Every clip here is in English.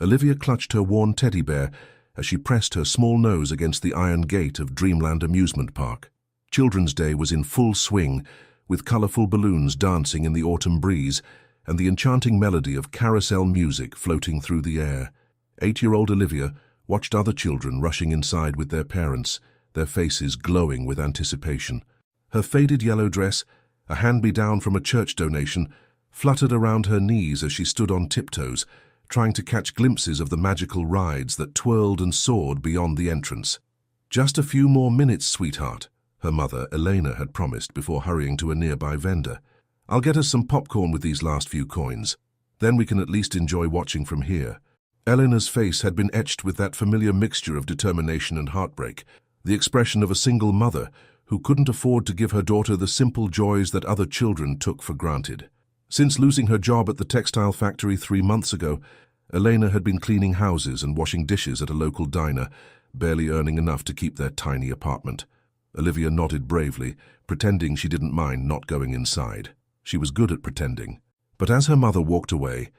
Olivia clutched her worn teddy bear as she pressed her small nose against the iron gate of Dreamland Amusement Park. Children's Day was in full swing, with colourful balloons dancing in the autumn breeze and the enchanting melody of carousel music floating through the air. 8-year-old Olivia watched other children rushing inside with their parents, their faces glowing with anticipation. Her faded yellow dress, a hand-me-down from a church donation, fluttered around her knees as she stood on tiptoes, trying to catch glimpses of the magical rides that twirled and soared beyond the entrance. "Just a few more minutes, sweetheart," her mother, Elena, had promised before hurrying to a nearby vendor. "I'll get us some popcorn with these last few coins. Then we can at least enjoy watching from here." Elena's face had been etched with that familiar mixture of determination and heartbreak, the expression of a single mother who couldn't afford to give her daughter the simple joys that other children took for granted. Since losing her job at the textile factory 3 months ago, Elena had been cleaning houses and washing dishes at a local diner, barely earning enough to keep their tiny apartment. Olivia nodded bravely, pretending she didn't mind not going inside. She was good at pretending. But as her mother walked away,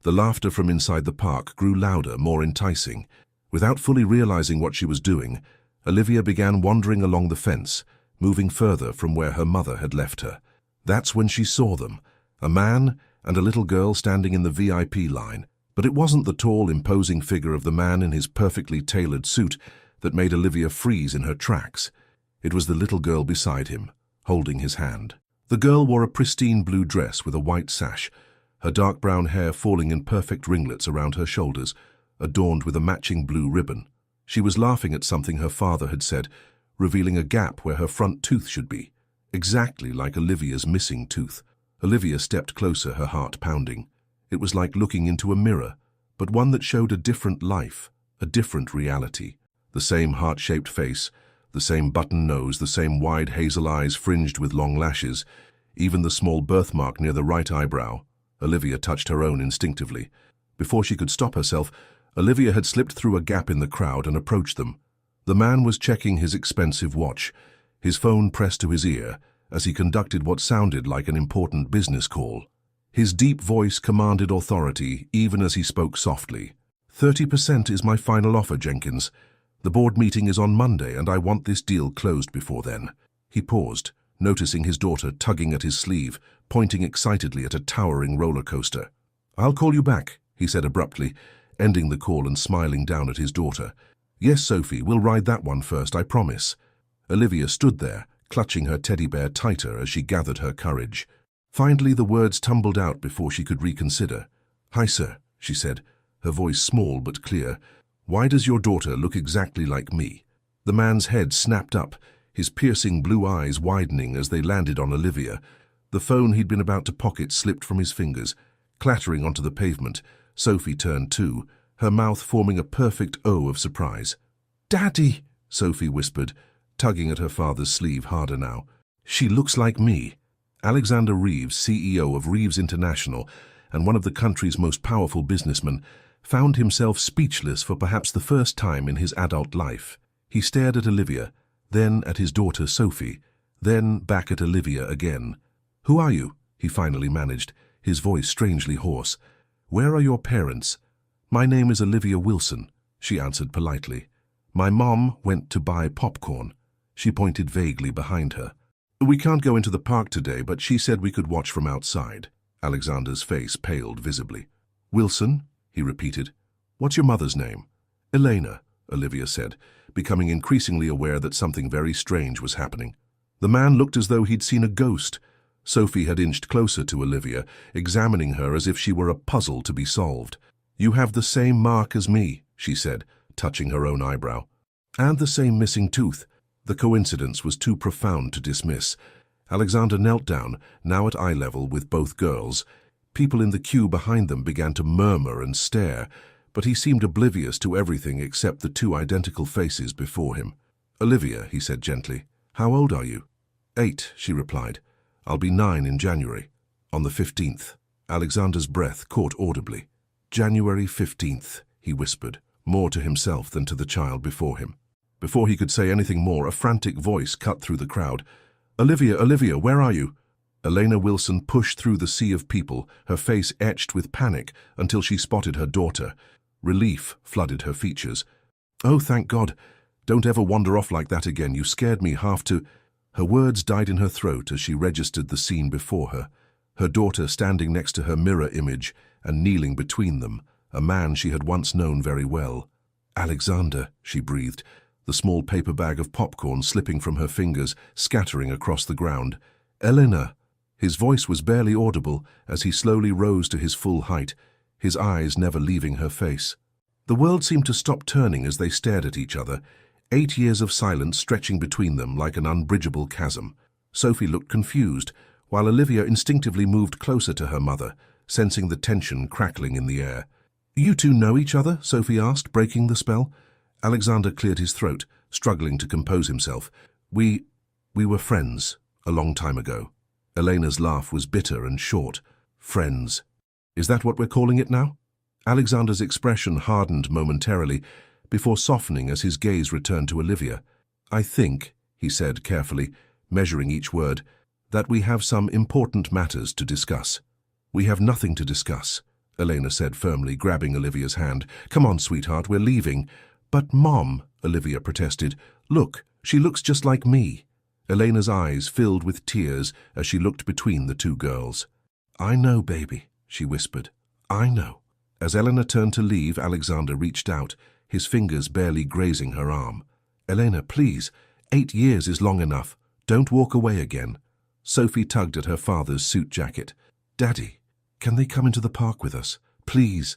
the laughter from inside the park grew louder, more enticing. Without fully realizing what she was doing, Olivia began wandering along the fence, moving further from where her mother had left her. That's when she saw them, a man and a little girl standing in the VIP line. But it wasn't the tall, imposing figure of the man in his perfectly tailored suit that made Olivia freeze in her tracks. It was the little girl beside him, holding his hand. The girl wore a pristine blue dress with a white sash, her dark brown hair falling in perfect ringlets around her shoulders, adorned with a matching blue ribbon. She was laughing at something her father had said, revealing a gap where her front tooth should be, exactly like Olivia's missing tooth. Olivia stepped closer, her heart pounding. It was like looking into a mirror, but one that showed a different life, a different reality. The same heart-shaped face, the same button nose, the same wide hazel eyes fringed with long lashes, even the small birthmark near the right eyebrow. Olivia touched her own instinctively. Before she could stop herself, Olivia had slipped through a gap in the crowd and approached them. The man was checking his expensive watch, his phone pressed to his ear, as he conducted what sounded like an important business call. His deep voice commanded authority, even as he spoke softly. 30% is my final offer, Jenkins. The board meeting is on Monday, and I want this deal closed before then." He paused, noticing his daughter tugging at his sleeve, pointing excitedly at a towering roller coaster. "I'll call you back," he said abruptly, ending the call and smiling down at his daughter. "Yes, Sophie, we'll ride that one first, I promise." Olivia stood there, clutching her teddy bear tighter as she gathered her courage. Finally, the words tumbled out before she could reconsider. "Hi, sir," she said, her voice small but clear. "Why does your daughter look exactly like me?" The man's head snapped up, his piercing blue eyes widening as they landed on Olivia. The phone he'd been about to pocket slipped from his fingers. Clattering onto the pavement, Sophie turned too, her mouth forming a perfect O of surprise. "Daddy," Sophie whispered, tugging at her father's sleeve harder now. "She looks like me." Alexander Reeves, CEO of Reeves International and one of the country's most powerful businessmen, found himself speechless for perhaps the first time in his adult life. He stared at Olivia, then at his daughter Sophie, then back at Olivia again. "Who are you?" he finally managed, his voice strangely hoarse. "Where are your parents?" "My name is Olivia Wilson," she answered politely. "My mom went to buy popcorn." She pointed vaguely behind her. "We can't go into the park today, but she said we could watch from outside." Alexander's face paled visibly. "Wilson?" he repeated. "What's your mother's name?" "Elena," Olivia said, becoming increasingly aware that something very strange was happening. The man looked as though he'd seen a ghost. Sophie had inched closer to Olivia, examining her as if she were a puzzle to be solved. "You have the same mark as me," she said, touching her own eyebrow. "And the same missing tooth." The coincidence was too profound to dismiss. Alexander knelt down, now at eye level with both girls. People in the queue behind them began to murmur and stare, but he seemed oblivious to everything except the two identical faces before him. "Olivia," he said gently, "how old are you?" 8, she replied. "I'll be 9 in January." "On the 15th. Alexander's breath caught audibly. "January 15th, he whispered, more to himself than to the child before him. Before he could say anything more, a frantic voice cut through the crowd. "Olivia, Olivia, where are you?" Elena Wilson pushed through the sea of people, her face etched with panic, until she spotted her daughter. Relief flooded her features. "Oh, thank God. Don't ever wander off like that again. You scared me half to—" Her words died in her throat as she registered the scene before her. Her daughter standing next to her mirror image and kneeling between them, a man she had once known very well. "Alexander," she breathed, the small paper bag of popcorn slipping from her fingers, scattering across the ground. "Elena." His voice was barely audible as he slowly rose to his full height, his eyes never leaving her face. The world seemed to stop turning as they stared at each other, 8 years of silence stretching between them like an unbridgeable chasm. Sophie looked confused, while Olivia instinctively moved closer to her mother, sensing the tension crackling in the air. "You two know each other?" Sophie asked, breaking the spell. Alexander cleared his throat, struggling to compose himself. We were friends, a long time ago." Elena's laugh was bitter and short. "Friends. Is that what we're calling it now?" Alexander's expression hardened momentarily, before softening as his gaze returned to Olivia. "I think," he said carefully, measuring each word, "that we have some important matters to discuss." "We have nothing to discuss," Elena said firmly, grabbing Olivia's hand. "Come on, sweetheart, we're leaving." "But, Mom," Olivia protested, "look, she looks just like me." Elena's eyes filled with tears as she looked between the two girls. "I know, baby," she whispered. "I know." As Elena turned to leave, Alexander reached out, his fingers barely grazing her arm. "Elena, please, 8 years is long enough. Don't walk away again." Sophie tugged at her father's suit jacket. "Daddy, can they come into the park with us? Please.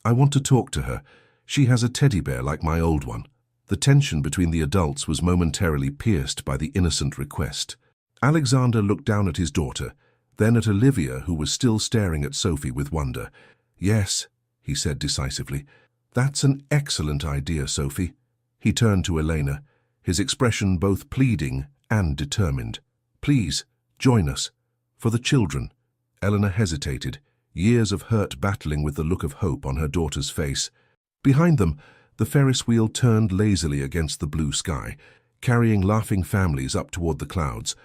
I want to talk to her. She has a teddy bear like my old one." The tension between the adults was momentarily pierced by the innocent request. Alexander looked down at his daughter, then at Olivia, who was still staring at Sophie with wonder. "Yes," he said decisively. "That's an excellent idea, Sophie." He turned to Elena, his expression both pleading and determined. "Please, join us. For the children." Elena hesitated, years of hurt battling with the look of hope on her daughter's face. Behind them, the Ferris wheel turned lazily against the blue sky, carrying laughing families up toward the clouds,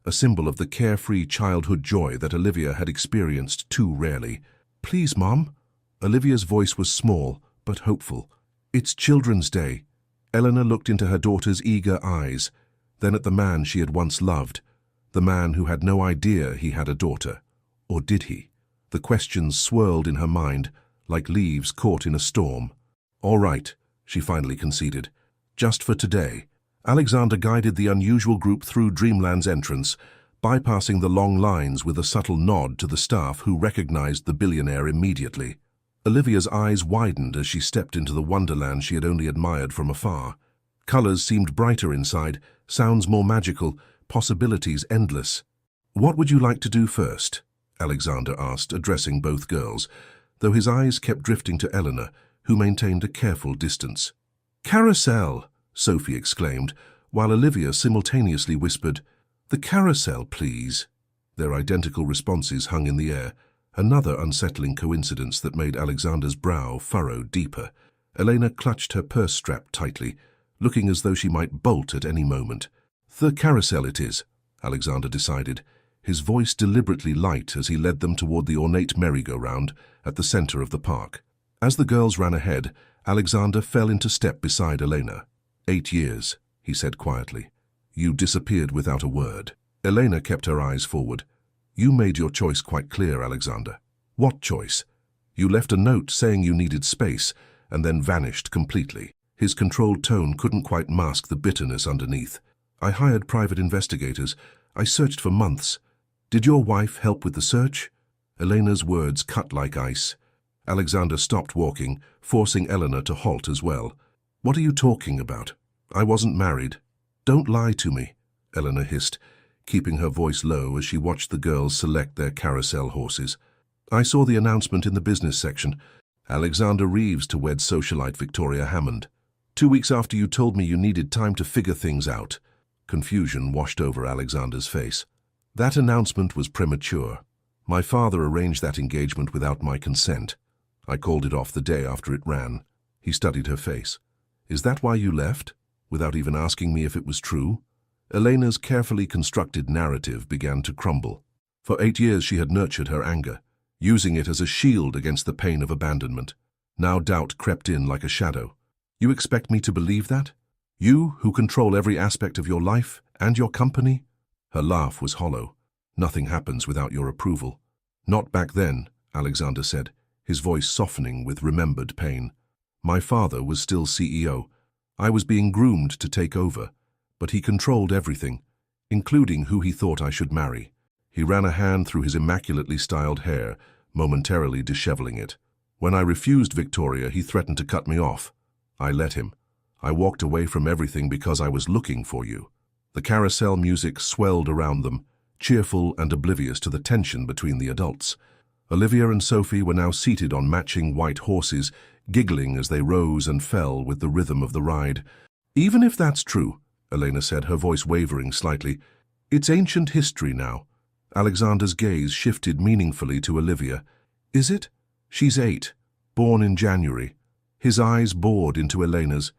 a symbol of the carefree childhood joy that Olivia had experienced too rarely. "Please, Mom." Olivia's voice was small, but hopeful. "It's Children's Day." Elena looked into her daughter's eager eyes, then at the man she had once loved, the man who had no idea he had a daughter. Or did he? The questions swirled in her mind, like leaves caught in a storm. "All right," she finally conceded. "Just for today." Alexander guided the unusual group through Dreamland's entrance, bypassing the long lines with a subtle nod to the staff who recognized the billionaire immediately. Olivia's eyes widened as she stepped into the wonderland she had only admired from afar. Colors seemed brighter inside, sounds more magical, possibilities endless. "What would you like to do first?" Alexander asked, addressing both girls, though his eyes kept drifting to Eleanor, who maintained a careful distance. "Carousel!" Sophie exclaimed, while Olivia simultaneously whispered, "The carousel, please." Their identical responses hung in the air, another unsettling coincidence that made Alexander's brow furrow deeper. Elena clutched her purse strap tightly, looking as though she might bolt at any moment. "The carousel it is," Alexander decided, his voice deliberately light as he led them toward the ornate merry-go-round at the center of the park. As the girls ran ahead, Alexander fell into step beside Elena. 8 years, he said quietly. "You disappeared without a word." Elena kept her eyes forward. "You made your choice quite clear, Alexander." "What choice?" "You left a note saying you needed space, and then vanished completely." His controlled tone couldn't quite mask the bitterness underneath. "I hired private investigators. I searched for months. Did your wife help with the search?" Elena's words cut like ice. Alexander stopped walking, forcing Eleanor to halt as well. "What are you talking about? I wasn't married." "Don't lie to me," Eleanor hissed, keeping her voice low as she watched the girls select their carousel horses. "I saw the announcement in the business section. Alexander Reeves to wed socialite Victoria Hammond. 2 weeks after you told me you needed time to figure things out." Confusion washed over Alexander's face. "That announcement was premature. My father arranged that engagement without my consent. I called it off the day after it ran." He studied her face. "Is that why you left, without even asking me if it was true?" Elena's carefully constructed narrative began to crumble. For 8 years she had nurtured her anger, using it as a shield against the pain of abandonment. Now doubt crept in like a shadow. You expect me to believe that? You, who control every aspect of your life and your company? Her laugh was hollow. Nothing happens without your approval. Not back then, Alexander said, his voice softening with remembered pain. My father was still CEO. I was being groomed to take over, but he controlled everything, including who he thought I should marry. He ran a hand through his immaculately styled hair, momentarily disheveling it. When I refused Victoria, he threatened to cut me off. I let him. I walked away from everything because I was looking for you. The carousel music swelled around them, cheerful and oblivious to the tension between the adults. Olivia and Sophie were now seated on matching white horses, giggling as they rose and fell with the rhythm of the ride. Even if that's true, Elena said, her voice wavering slightly, it's ancient history now. Alexander's gaze shifted meaningfully to Olivia. Is it? She's 8, born in January. His eyes bored into Elena's.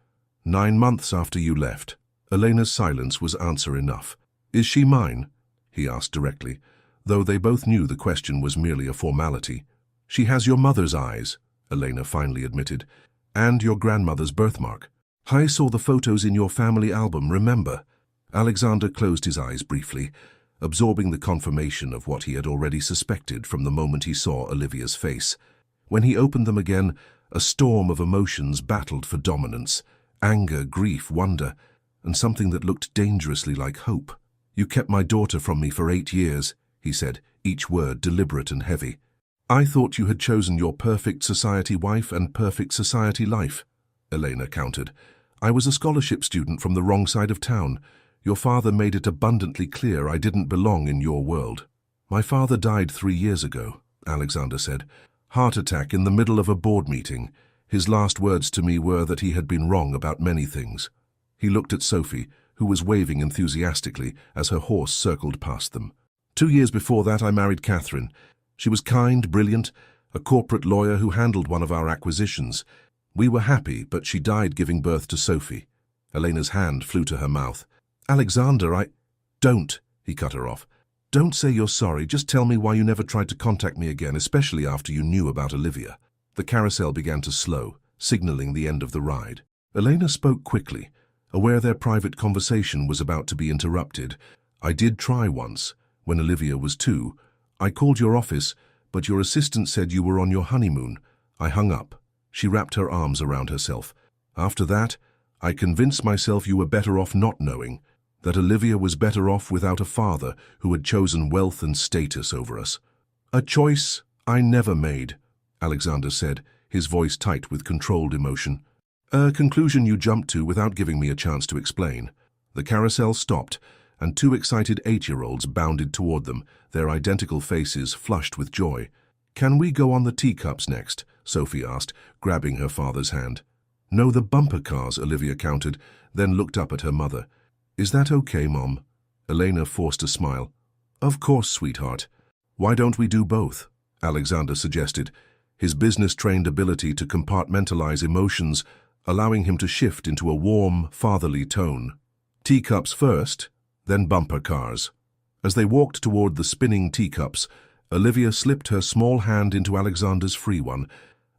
9 months after you left. Elena's silence was answer enough. Is she mine? He asked directly, though they both knew the question was merely a formality. She has your mother's eyes, Elena finally admitted, and your grandmother's birthmark. I saw the photos in your family album, remember? Alexander closed his eyes briefly, absorbing the confirmation of what he had already suspected from the moment he saw Olivia's face. When he opened them again, a storm of emotions battled for dominance. Anger, grief, wonder, and something that looked dangerously like hope. You kept my daughter from me for 8 years, he said, each word deliberate and heavy. I thought you had chosen your perfect society wife and perfect society life, Elena countered. I was a scholarship student from the wrong side of town. Your father made it abundantly clear I didn't belong in your world. My father died 3 years ago, Alexander said. Heart attack in the middle of a board meeting. His last words to me were that he had been wrong about many things. He looked at Sophie, who was waving enthusiastically as her horse circled past them. 2 years before that, I married Catherine. She was kind, brilliant, a corporate lawyer who handled one of our acquisitions. We were happy, but she died giving birth to Sophie. Elena's hand flew to her mouth. Alexander, Don't, he cut her off. Don't say you're sorry, just tell me why you never tried to contact me again, especially after you knew about Olivia. The carousel began to slow, signaling the end of the ride. Elena spoke quickly, aware their private conversation was about to be interrupted. I did try once, when Olivia was 2. I called your office, but your assistant said you were on your honeymoon. I hung up. She wrapped her arms around herself. After that, I convinced myself you were better off not knowing, that Olivia was better off without a father who had chosen wealth and status over us. A choice I never made, Alexander said, his voice tight with controlled emotion. A conclusion you jumped to without giving me a chance to explain. The carousel stopped, and 2 excited 8-year-olds bounded toward them, their identical faces flushed with joy. Can we go on the teacups next? Sophie asked, grabbing her father's hand. No, the bumper cars, Olivia countered, then looked up at her mother. Is that okay, Mom? Elena forced a smile. Of course, sweetheart. Why don't we do both? Alexander suggested, his business-trained ability to compartmentalize emotions allowing him to shift into a warm, fatherly tone. Teacups first, then bumper cars. As they walked toward the spinning teacups, Olivia slipped her small hand into Alexander's free one,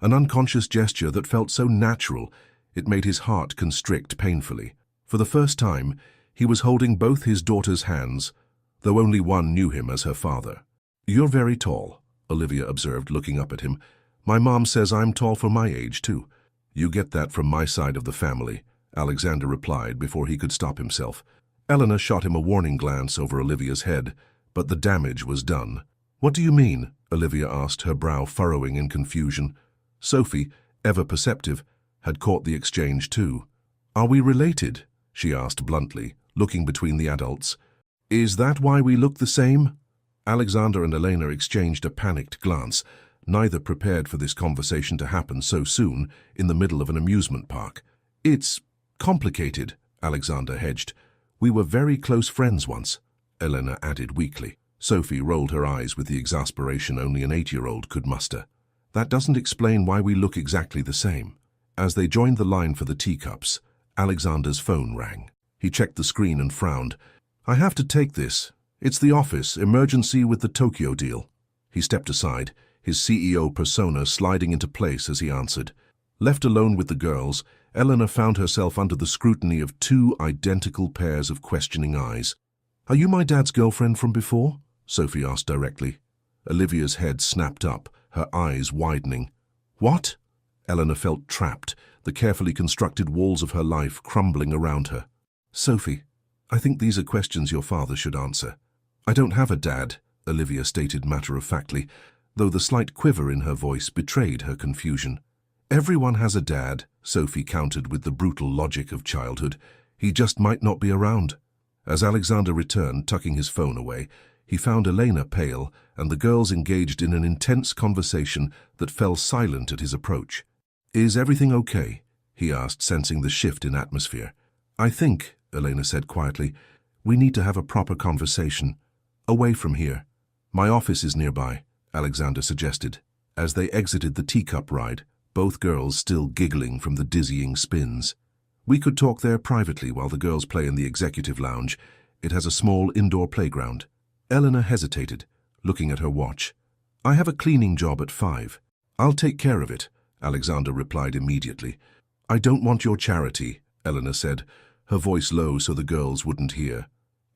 an unconscious gesture that felt so natural it made his heart constrict painfully. For the first time, he was holding both his daughter's hands, though only one knew him as her father. You're very tall, Olivia observed, looking up at him. My mom says I'm tall for my age, too. You get that from my side of the family, Alexander replied before he could stop himself. Elena shot him a warning glance over Olivia's head, but the damage was done. What do you mean? Olivia asked, her brow furrowing in confusion. Sophie, ever perceptive, had caught the exchange too. Are we related? She asked bluntly, looking between the adults. Is that why we look the same? Alexander and Elena exchanged a panicked glance, neither prepared for this conversation to happen so soon in the middle of an amusement park. It's complicated, Alexander hedged. We were very close friends once, Elena added weakly. Sophie rolled her eyes with the exasperation only an 8-year-old could muster. That doesn't explain why we look exactly the same. As they joined the line for the teacups, Alexander's phone rang. He checked the screen and frowned. I have to take this. It's the office, emergency with the Tokyo deal. He stepped aside, his CEO persona sliding into place as he answered. Left alone with the girls, Eleanor found herself under the scrutiny of two identical pairs of questioning eyes. "Are you my dad's girlfriend from before?" Sophie asked directly. Olivia's head snapped up, her eyes widening. "What?" Eleanor felt trapped, the carefully constructed walls of her life crumbling around her. "Sophie, I think these are questions your father should answer." "I don't have a dad," Olivia stated matter-of-factly, though the slight quiver in her voice betrayed her confusion. "Everyone has a dad," Sophie countered with the brutal logic of childhood. "He just might not be around." As Alexander returned, tucking his phone away, he found Elena pale and the girls engaged in an intense conversation that fell silent at his approach. "Is everything okay?" he asked, sensing the shift in atmosphere. "I think," Elena said quietly, "we need to have a proper conversation. Away from here." "My office is nearby," Alexander suggested. As they exited the teacup ride, both girls still giggling from the dizzying spins. "We could talk there privately while the girls play in the executive lounge. It has a small indoor playground." Eleanor hesitated, looking at her watch. "I have a cleaning job at 5. "I'll take care of it," Alexander replied immediately. "I don't want your charity," Eleanor said, her voice low so the girls wouldn't hear.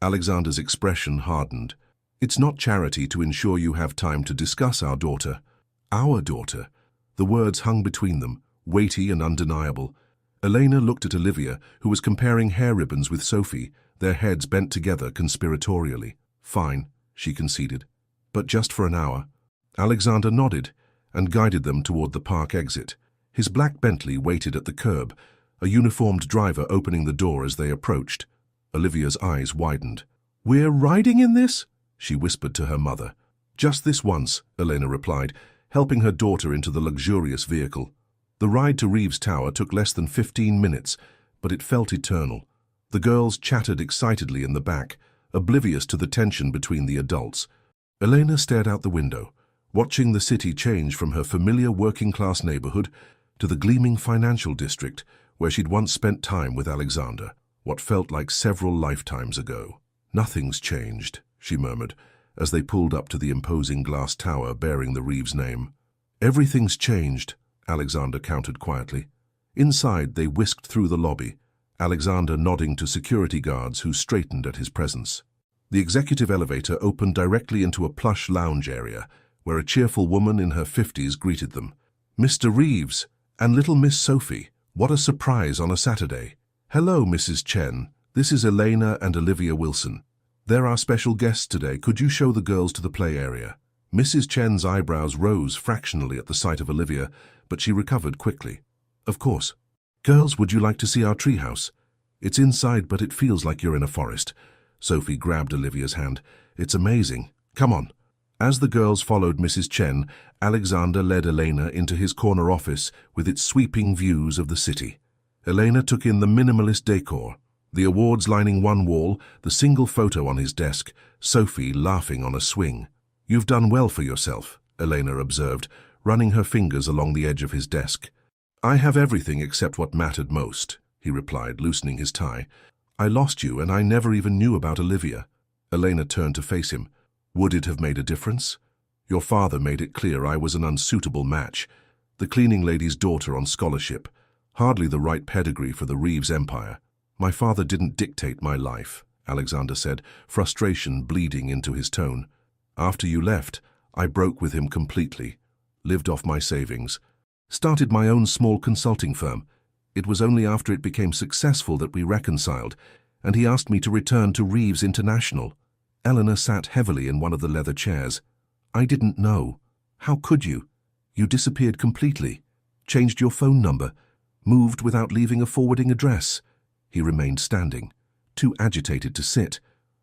Alexander's expression hardened. "It's not charity to ensure you have time to discuss our daughter." "Our daughter?" The words hung between them, weighty and undeniable. Elena looked at Olivia, who was comparing hair ribbons with Sophie, their heads bent together conspiratorially. "Fine," she conceded. "But just for an hour." Alexander nodded and guided them toward the park exit. His black Bentley waited at the curb, a uniformed driver opening the door as they approached. Olivia's eyes widened. "We're riding in this?" she whispered to her mother. "Just this once," Elena replied, helping her daughter into the luxurious vehicle. The ride to Reeves Tower took less than 15 minutes, but it felt eternal. The girls chattered excitedly in the back, oblivious to the tension between the adults. Elena stared out the window, watching the city change from her familiar working-class neighborhood to the gleaming financial district where she'd once spent time with Alexander, what felt like several lifetimes ago. "Nothing's changed," she murmured, as they pulled up to the imposing glass tower bearing the Reeves name. "Everything's changed," Alexander countered quietly. Inside, they whisked through the lobby, Alexander nodding to security guards who straightened at his presence. The executive elevator opened directly into a plush lounge area, where a cheerful woman in her 50s greeted them. "Mr. Reeves, and little Miss Sophie, what a surprise on a Saturday." "Hello, Mrs. Chen. This is Elena and Olivia Wilson. They're our special guests today. Could you show the girls to the play area?" Mrs. Chen's eyebrows rose fractionally at the sight of Olivia, but she recovered quickly. "Of course. Girls, would you like to see our treehouse? It's inside, but it feels like you're in a forest." Sophie grabbed Olivia's hand. "It's amazing. Come on." As the girls followed Mrs. Chen, Alexander led Elena into his corner office with its sweeping views of the city. Elena took in the minimalist decor, the awards lining one wall, the single photo on his desk, Sophie laughing on a swing. "You've done well for yourself," Elena observed, running her fingers along the edge of his desk. "I have everything except what mattered most," he replied, loosening his tie. "I lost you, and I never even knew about Olivia." Elena turned to face him. "Would it have made a difference? Your father made it clear I was an unsuitable match. The cleaning lady's daughter on scholarship. Hardly the right pedigree for the Reeves empire." "My father didn't dictate my life," Alexander said, frustration bleeding into his tone. "After you left, I broke with him completely. Lived off my savings. Started my own small consulting firm. It was only after it became successful that we reconciled, and he asked me to return to Reeves International." Eleanor sat heavily in one of the leather chairs. "I didn't know. How could you? You disappeared completely. Changed your phone number. Moved without leaving a forwarding address." He remained standing, too agitated to sit.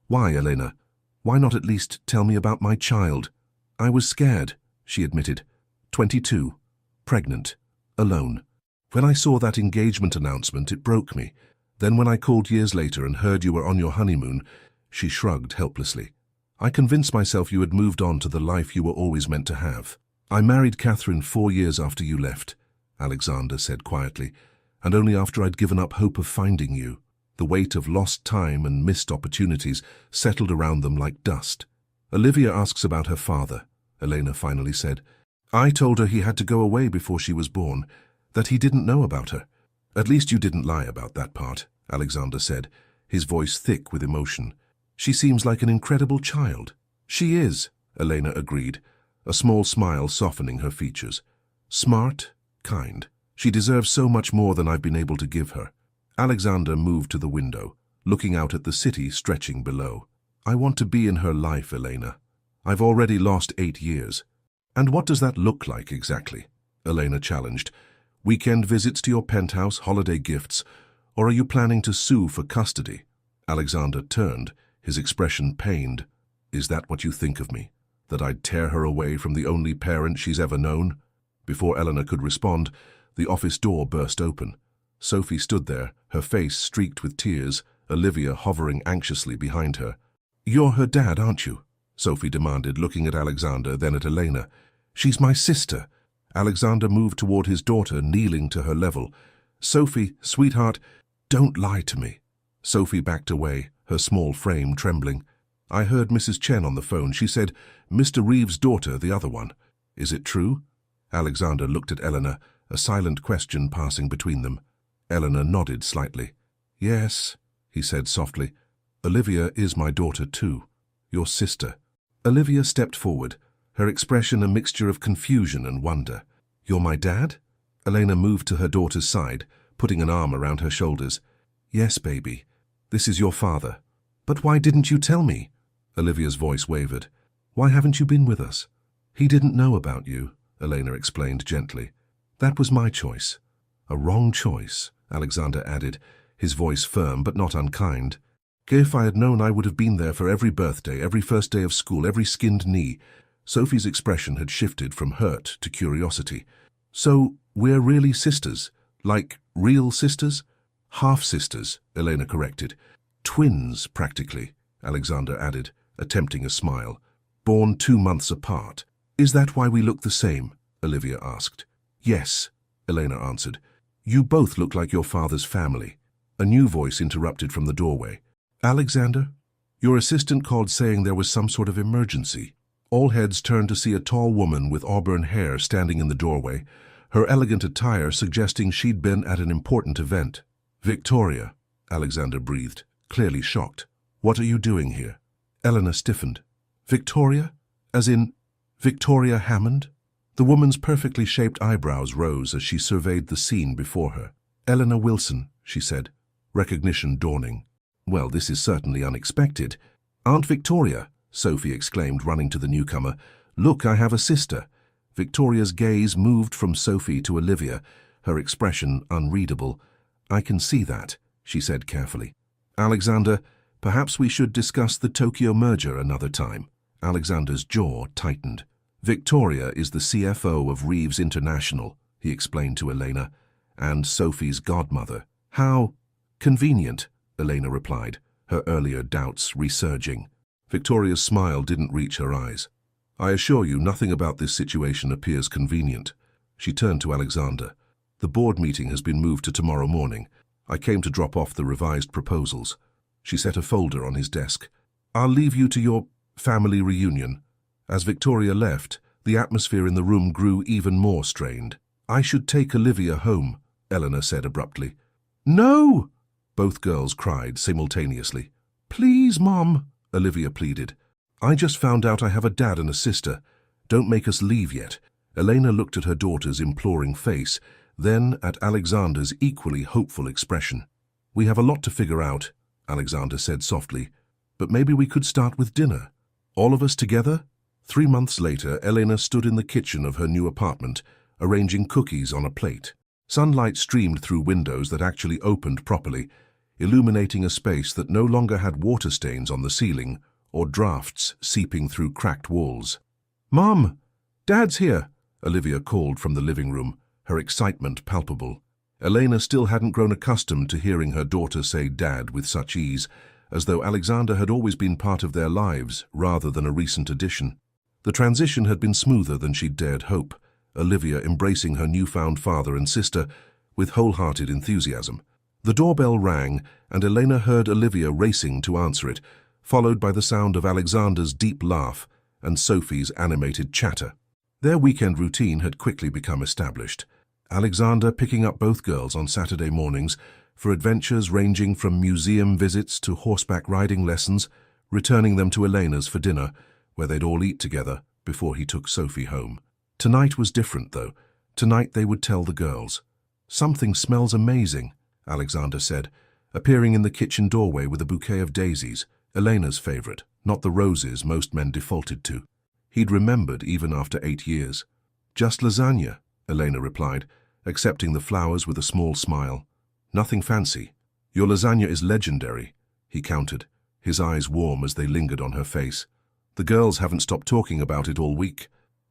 "Why, Elena? Why not at least tell me about my child?" "I was scared," she admitted. 22. Pregnant. Alone. When I saw that engagement announcement, it broke me. Then when I called years later and heard you were on your honeymoon," she shrugged helplessly. "I convinced myself you had moved on to the life you were always meant to have." "I married Catherine 4 years after you left," Alexander said quietly, "and only after I'd given up hope of finding you." The weight of lost time and missed opportunities settled around them like dust. "Olivia asks about her father," Elena finally said. "I told her he had to go away before she was born. That he didn't know about her. At least you didn't lie about that part, Alexander said, his voice thick with emotion. She seems like an incredible child. She is, Elena agreed, a small smile softening her features. Smart, kind. She deserves so much more than I've been able to give her. Alexander moved to the window, looking out at the city stretching below. I want to be in her life, Elena. I've already lost 8 years. And what does that look like exactly? Elena challenged. Weekend visits to your penthouse, holiday gifts, or are you planning to sue for custody? Alexander turned, his expression pained. Is that what you think of me? That I'd tear her away from the only parent she's ever known? Before Elena could respond, the office door burst open. Sophie stood there, her face streaked with tears, Olivia hovering anxiously behind her. You're her dad, aren't you? Sophie demanded, looking at Alexander, then at Elena. She's my sister. Alexander moved toward his daughter, kneeling to her level. Sophie, sweetheart, don't lie to me. Sophie backed away, her small frame trembling. I heard Mrs. Chen on the phone. She said, Mr. Reeves' daughter, the other one. Is it true? Alexander looked at Eleanor, a silent question passing between them. Eleanor nodded slightly. Yes, he said softly. Olivia is my daughter too. Your sister. Olivia stepped forward, her expression a mixture of confusion and wonder. You're my dad? Elena moved to her daughter's side, putting an arm around her shoulders. Yes, baby. This is your father. But why didn't you tell me? Olivia's voice wavered. Why haven't you been with us? He didn't know about you, Elena explained gently. That was my choice. A wrong choice, Alexander added, his voice firm but not unkind. If I had known, I would have been there for every birthday, every first day of school, every skinned knee. Sophie's expression had shifted from hurt to curiosity. So, we're really sisters? Like real sisters? Half-sisters, Elena corrected. Twins, practically, Alexander added, attempting a smile. Born 2 months apart. Is that why we look the same? Olivia asked. Yes, Elena answered. You both look like your father's family. A new voice interrupted from the doorway. Alexander? Your assistant called saying there was some sort of emergency. All heads turned to see a tall woman with auburn hair standing in the doorway, her elegant attire suggesting she'd been at an important event. Victoria, Alexander breathed, clearly shocked. What are you doing here? Eleanor stiffened. Victoria? As in, Victoria Hammond? The woman's perfectly shaped eyebrows rose as she surveyed the scene before her. Eleanor Wilson, she said, recognition dawning. Well, this is certainly unexpected. Aunt Victoria, Sophie exclaimed, running to the newcomer. Look, I have a sister. Victoria's gaze moved from Sophie to Olivia, her expression unreadable. I can see that, she said carefully. Alexander, perhaps we should discuss the Tokyo merger another time. Alexander's jaw tightened. Victoria is the CFO of Reeves International, he explained to Elena, and Sophie's godmother. How convenient, Elena replied, her earlier doubts resurging. Victoria's smile didn't reach her eyes. I assure you nothing about this situation appears convenient. She turned to Alexander. The board meeting has been moved to tomorrow morning. I came to drop off the revised proposals. She set a folder on his desk. I'll leave you to your family reunion. As Victoria left, the atmosphere in the room grew even more strained. I should take Olivia home, Eleanor said abruptly. No! Both girls cried simultaneously. Please, Mom, Olivia pleaded. I just found out I have a dad and a sister. Don't make us leave yet. Elena looked at her daughter's imploring face, then at Alexander's equally hopeful expression. We have a lot to figure out, Alexander said softly, but maybe we could start with dinner. All of us together? 3 months later, Elena stood in the kitchen of her new apartment, arranging cookies on a plate. Sunlight streamed through windows that actually opened properly, illuminating a space that no longer had water stains on the ceiling or drafts seeping through cracked walls. Mom! Dad's here! Olivia called from the living room, her excitement palpable. Elena still hadn't grown accustomed to hearing her daughter say Dad with such ease, as though Alexander had always been part of their lives rather than a recent addition. The transition had been smoother than she'd dared hope, Olivia embracing her newfound father and sister with wholehearted enthusiasm. The doorbell rang, and Elena heard Olivia racing to answer it, followed by the sound of Alexander's deep laugh and Sophie's animated chatter. Their weekend routine had quickly become established. Alexander picking up both girls on Saturday mornings for adventures ranging from museum visits to horseback riding lessons, returning them to Elena's for dinner, where they'd all eat together before he took Sophie home. Tonight was different, though. Tonight they would tell the girls. "Something smells amazing," Alexander said, appearing in the kitchen doorway with a bouquet of daisies, Elena's favorite, not the roses most men defaulted to. He'd remembered even after 8 years. "Just lasagna," Elena replied, accepting the flowers with a small smile. "Nothing fancy. Your lasagna is legendary," he countered, his eyes warm as they lingered on her face. The girls haven't stopped talking about it all week.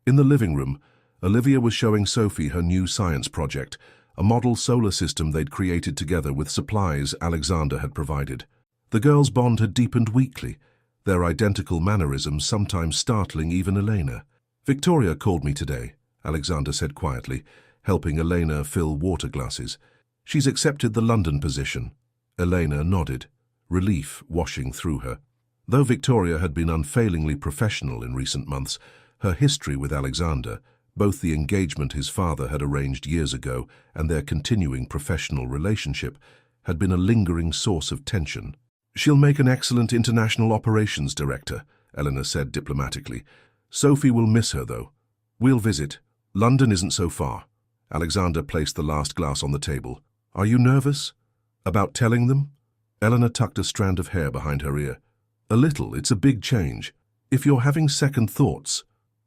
In the living room, Olivia was showing Sophie her new science project, a model solar system they'd created together with supplies Alexander had provided. The girls' bond had deepened weekly, their identical mannerisms sometimes startling even Elena. "Victoria called me today," Alexander said quietly, helping Elena fill water glasses. "She's accepted the London position." Elena nodded, relief washing through her. Though Victoria had been unfailingly professional in recent months, her history with Alexander, both the engagement his father had arranged years ago and their continuing professional relationship, had been a lingering source of tension. "She'll make an excellent international operations director," Eleanor said diplomatically. "Sophie will miss her, though. We'll visit. London isn't so far." Alexander placed the last glass on the table. "Are you nervous? About telling them?" Eleanor tucked a strand of hair behind her ear. "A little. It's a big change. If you're having second thoughts—"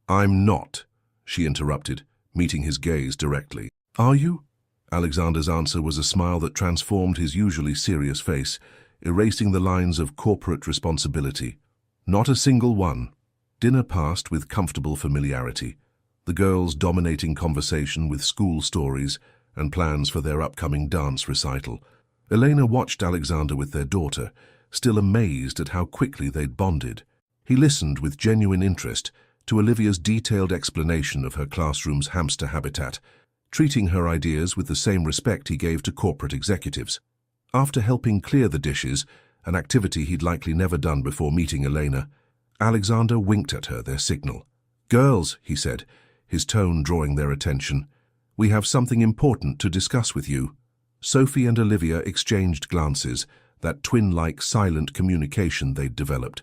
"I'm not," she interrupted, meeting his gaze directly. "Are you?" Alexander's answer was a smile that transformed his usually serious face, erasing the lines of corporate responsibility. "Not a single one." Dinner passed with comfortable familiarity, the girls dominating conversation with school stories and plans for their upcoming dance recital. Elena watched Alexander with their daughter, still amazed at how quickly they'd bonded. He listened with genuine interest to Olivia's detailed explanation of her classroom's hamster habitat, treating her ideas with the same respect he gave to corporate executives. After helping clear the dishes, an activity he'd likely never done before meeting Elena, Alexander winked at her, their signal. "Girls," he said, his tone drawing their attention, "we have something important to discuss with you." Sophie and Olivia exchanged glances, that twin-like silent communication they'd developed.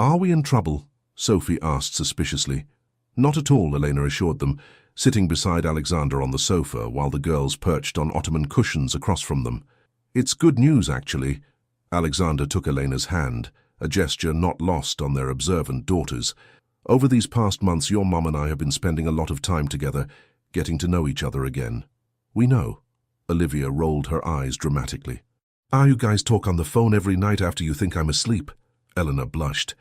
"Are we in trouble?" Sophie asked suspiciously. "Not at all," Elena assured them, sitting beside Alexander on the sofa while the girls perched on ottoman cushions across from them. "It's good news, actually." Alexander took Elena's hand, a gesture not lost on their observant daughters. "Over these past months, your mom and I have been spending a lot of time together, getting to know each other again." "We know." Olivia rolled her eyes dramatically. "Ah, you guys talk on the phone every night after you think I'm asleep." Eleanor blushed.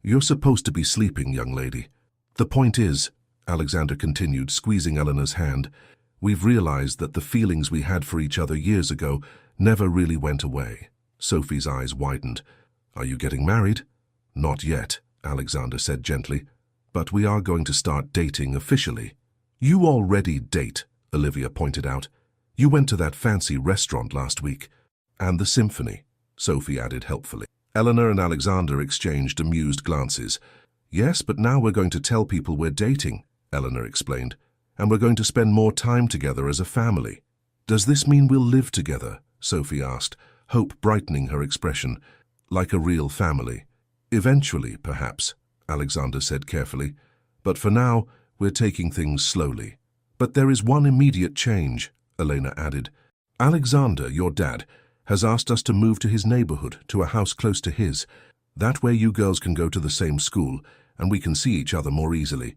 "You're supposed to be sleeping, young lady." "The point is," Alexander continued, squeezing Eleanor's hand, "we've realized that the feelings we had for each other years ago never really went away." Sophie's eyes widened. "Are you getting married?" "Not yet," Alexander said gently, "but we are going to start dating officially." "You already date," Olivia pointed out. "You went to that fancy restaurant last week." "And the symphony," Sophie added helpfully. Eleanor and Alexander exchanged amused glances. "Yes, but now we're going to tell people we're dating," Eleanor explained, "and we're going to spend more time together as a family." "Does this mean we'll live together?" Sophie asked, hope brightening her expression. "Like a real family." "Eventually, perhaps," Alexander said carefully. "But for now, we're taking things slowly." "But there is one immediate change," Elena added. "Alexander, your dad, has asked us to move to his neighborhood, to a house close to his. That way you girls can go to the same school, and we can see each other more easily."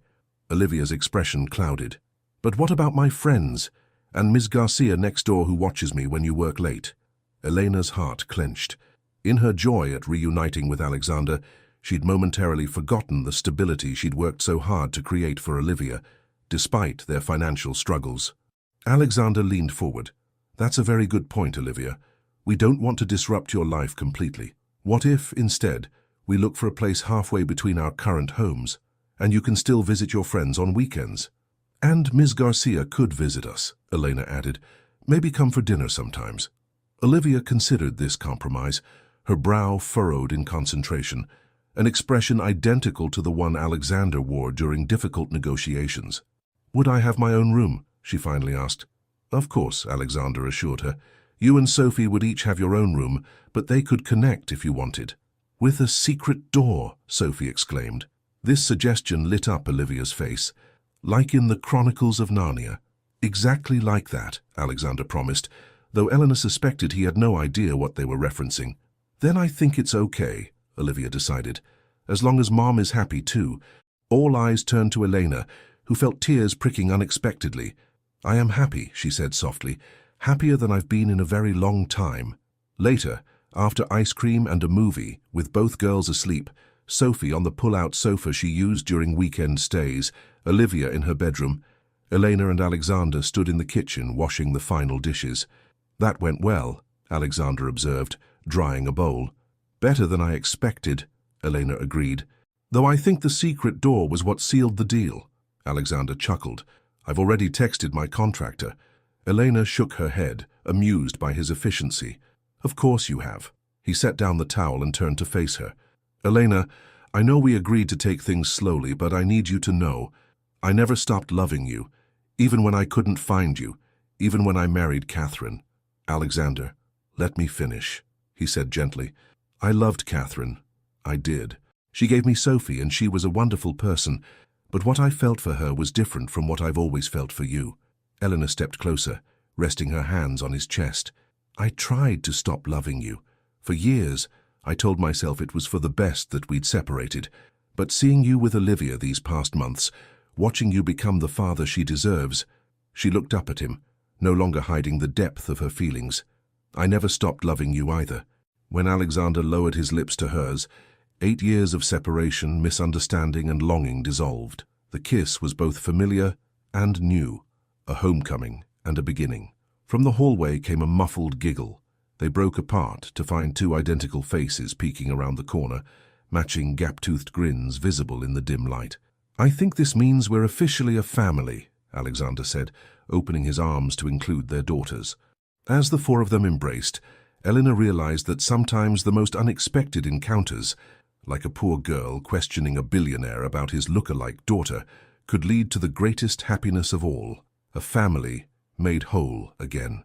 Olivia's expression clouded. "But what about my friends? And Ms. Garcia next door who watches me when you work late?" Elena's heart clenched. In her joy at reuniting with Alexander, she'd momentarily forgotten the stability she'd worked so hard to create for Olivia, despite their financial struggles. Alexander leaned forward. "That's a very good point, Olivia. We don't want to disrupt your life completely. What if, instead, we look for a place halfway between our current homes, and you can still visit your friends on weekends? And Ms. Garcia could visit us," Elena added. "Maybe come for dinner sometimes." Olivia considered this compromise, her brow furrowed in concentration, an expression identical to the one Alexander wore during difficult negotiations. "Would I have my own room?" she finally asked. Of course, Alexander assured her. You and Sophie would each have your own room, but they could connect if you wanted. With a secret door, Sophie exclaimed. This suggestion lit up Olivia's face. Like in the Chronicles of Narnia. Exactly like that, Alexander promised, though Eleanor suspected he had no idea what they were referencing. Then I think it's okay, Olivia decided, as long as Mom is happy too. All eyes turned to Elena, who felt tears pricking unexpectedly. I am happy, she said softly, happier than I've been in a very long time. Later, after ice cream and a movie, with both girls asleep, Sophie on the pull-out sofa she used during weekend stays, Olivia in her bedroom, Elena and Alexander stood in the kitchen washing the final dishes. That went well, Alexander observed, drying a bowl. Better than I expected, Elena agreed. Though I think the secret door was what sealed the deal. Alexander chuckled. I've already texted my contractor. Elena shook her head, amused by his efficiency. Of course you have. He set down the towel and turned to face her. Elena, I know we agreed to take things slowly, but I need you to know, I never stopped loving you, even when I couldn't find you, even when I married Catherine. Alexander, let me finish, he said gently. I loved Catherine. I did. She gave me Sophie, and she was a wonderful person, but what I felt for her was different from what I've always felt for you. Eleanor stepped closer, resting her hands on his chest. I tried to stop loving you. For years, I told myself it was for the best that we'd separated, but seeing you with Olivia these past months, watching you become the father she deserves, she looked up at him, no longer hiding the depth of her feelings. I never stopped loving you either. When Alexander lowered his lips to hers, 8 years of separation, misunderstanding and longing dissolved. The kiss was both familiar and new, a homecoming and a beginning. From the hallway came a muffled giggle. They broke apart to find 2 identical faces peeking around the corner, matching gap-toothed grins visible in the dim light. I think this means we're officially a family, Alexander said, opening his arms to include their daughters. As the 4 of them embraced, Eleanor realized that sometimes the most unexpected encounters, like a poor girl questioning a billionaire about his look-alike daughter, could lead to the greatest happiness of all, a family made whole again.